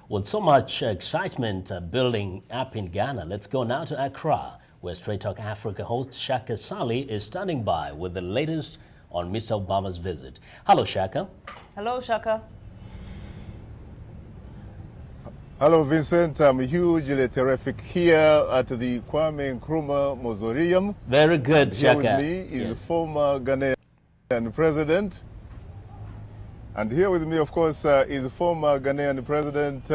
With so much excitement building up in Ghana, let's go now to Accra, where Straight Talk Africa host Shaka Ssali is standing by with the latest on Mr. Obama's visit. Hello, Shaka. Hello, Shaka. Hello, Vincent. I'm hugely terrific here at the Kwame Nkrumah Mausoleum. Very good, Here Shaka. with me is the former Ghanaian president. And here with me, of course, is former Ghanaian President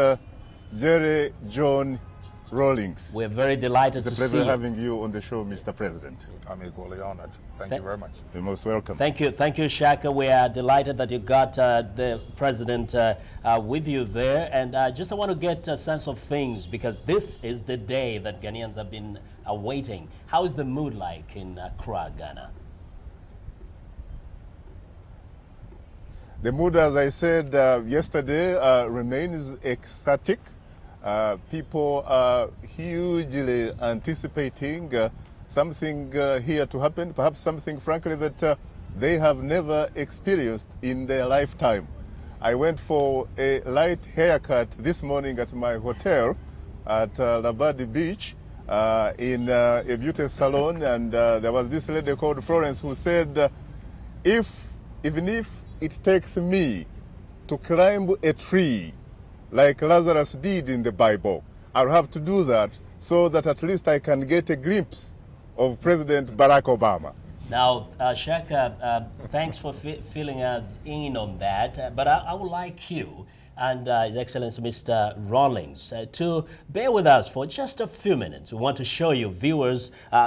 Jerry John Rawlings. We're very delighted to see you. It's a pleasure having you on the show, Mr. President. I'm equally honored. Thank you very much. You're most welcome. Thank you, Shaka. We are delighted that you got the president with you there. And just I want to get a sense of things, because this is the day that Ghanaians have been awaiting. How is the mood like in Accra, Ghana? The mood, as I said yesterday, remains ecstatic. People are hugely anticipating something here to happen, perhaps something, frankly, that they have never experienced in their lifetime. I went for a light haircut this morning at my hotel at Labadi Beach in a beauty salon, and there was this lady called Florence who said, even if it takes me to climb a tree like Lazarus did in the Bible, I'll have to do that so that at least I can get a glimpse of President Barack Obama. Now, Shaka, thanks for filling us in on that. But I would like you and His Excellency Mr. Rawlings to bear with us for just a few minutes. We want to show you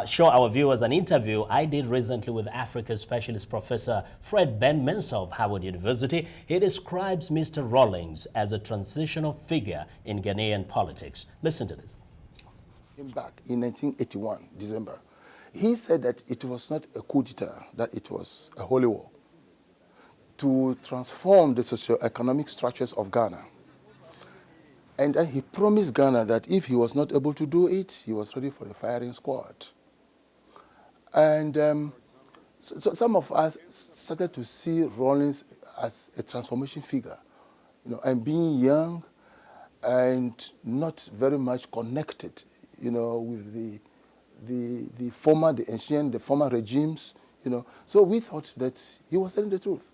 show our viewers an interview I did recently with Africa specialist Professor Fred Ben Mensah of Harvard University. He describes Mr. Rawlings as a transitional figure in Ghanaian politics. Listen to this. Came back in 1981, December. He said that it was not a coup d'etat, that it was a holy war to transform the socio-economic structures of Ghana. And then he promised Ghana that if he was not able to do it, he was ready for the firing squad. And so some of us started to see Rawlings as a transformation figure, and being young and not very much connected, with the former regimes, So we thought that he was telling the truth.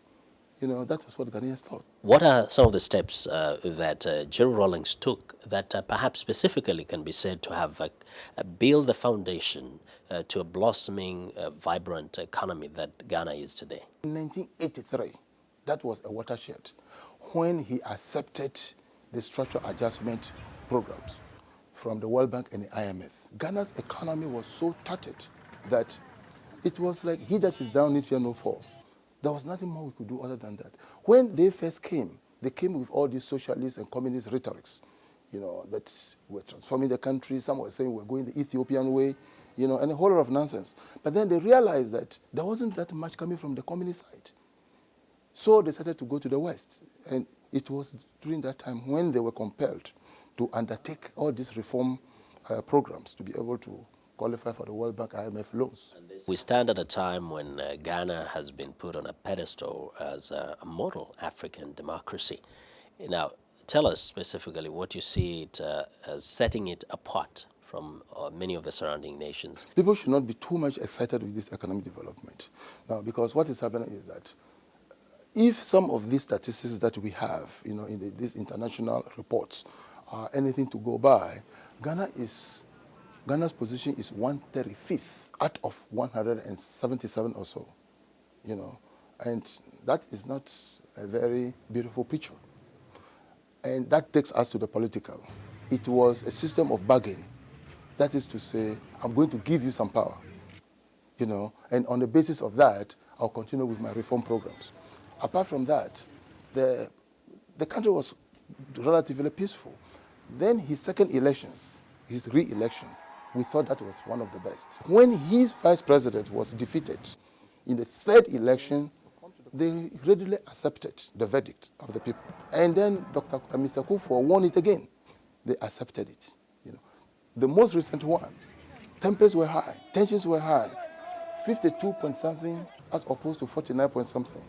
That was what Ghanaians thought. What are some of the steps that Jerry Rawlings took that perhaps specifically can be said to have built the foundation to a blossoming, vibrant economy that Ghana is today? In 1983, that was a watershed when he accepted the structural adjustment programs from the World Bank and the IMF. Ghana's economy was so tattered that it was like he that is down need fear no fall. There was nothing more we could do other than that. When they first came, they came with all these socialist and communist rhetorics, that we're transforming the country. Some were saying we're going the Ethiopian way, and a whole lot of nonsense. But then they realized that there wasn't that much coming from the communist side. So they started to go to the West. And it was during that time when they were compelled to undertake all these reform programs to be able to qualify for the World Bank IMF loans. We stand at a time when Ghana has been put on a pedestal as a model African democracy. Now, tell us specifically what you see it as setting it apart from many of the surrounding nations. People should not be too much excited with this economic development. Now, because what is happening is that if some of these statistics that we have, in these international reports are anything to go by, Ghana's position is 135th out of 177 or so, and that is not a very beautiful picture. And that takes us to the political. It was a system of bargain. That is to say, I'm going to give you some power, and on the basis of that, I'll continue with my reform programs. Apart from that, the country was relatively peaceful. Then his second elections, his re-election, we thought that was one of the best. When his vice president was defeated in the third election, they readily accepted the verdict of the people. And then Mr. Kufuor won it again. They accepted it. The most recent one, tempers were high, tensions were high, 52 point something as opposed to 49 point something.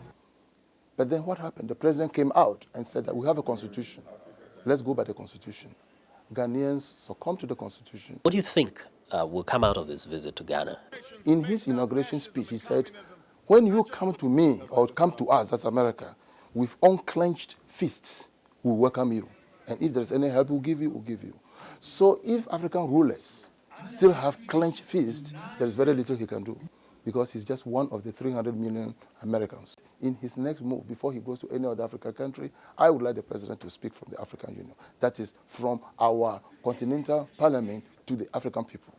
But then what happened? The president came out and said that we have a constitution. Let's go by the Constitution. Ghanaians succumb to the Constitution. What do you think will come out of this visit to Ghana? In his inauguration speech, he said, when you come to me or come to us as America with unclenched fists, we welcome you. And if there's any help we'll give you, we'll give you. So if African rulers still have clenched fists, there is very little he can do because he's just one of the 300 million Americans. In his next move, before he goes to any other African country, I would like the president to speak from the African Union. That is from our continental parliament to the African people.